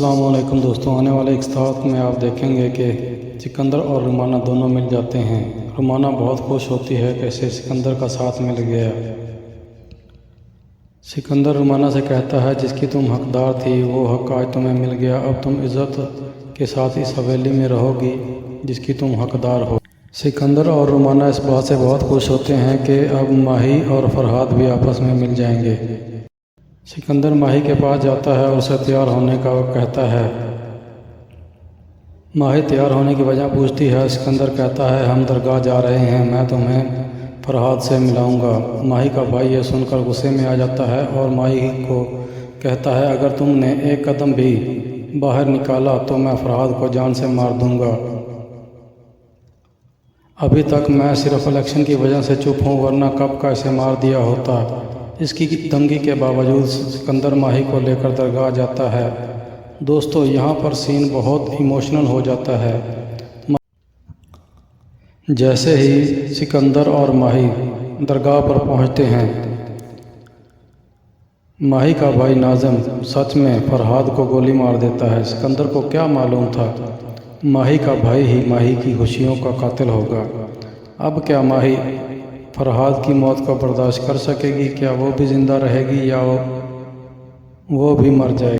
अस्सलाम वालेकुम दोस्तों, आने वाले एक साथ में आप देखेंगे कि सिकंदर और रुमाना दोनों मिल जाते हैं। रुमाना बहुत खुश होती है कि इसे सिकंदर का साथ मिल गया। सिकंदर रुमाना से कहता है, जिसकी तुम हकदार थी वो हक आज तुम्हें मिल गया। अब तुम इज़्ज़त के साथ इस हवेली में रहोगी जिसकी तुम हकदार हो। सिकंदर और रुमाना इस बात से बहुत खुश होते हैं कि अब माही और फरहाद भी आपस में मिल जाएंगे। सिकंदर माही के पास जाता है और उसे तैयार होने का कहता है। माही तैयार होने की वजह पूछती है। सिकंदर कहता है, हम दरगाह जा रहे हैं, मैं तुम्हें फरहाद से मिलाऊंगा। माही का भाई ये सुनकर गुस्से में आ जाता है और माही को कहता है, अगर तुमने एक कदम भी बाहर निकाला तो मैं फरहाद को जान से मार दूंगा। अभी तक मैं सिर्फ इलेक्शन की वजह से चुप हूँ, वरना कब का इसे मार दिया होता। इसकी धमकी के बावजूद सिकंदर माही को लेकर दरगाह जाता है। दोस्तों, यहाँ पर सीन बहुत इमोशनल हो जाता है। जैसे ही सिकंदर और माही दरगाह पर पहुँचते हैं, माही का भाई नाज़िम सच में फरहाद को गोली मार देता है। सिकंदर को क्या मालूम था, माही का भाई ही माही की खुशियों का कातिल होगा। अब क्या माही फरहाद की मौत को बर्दाश्त कर सकेगी? क्या वो भी ज़िंदा रहेगी या वो भी मर जाएगी?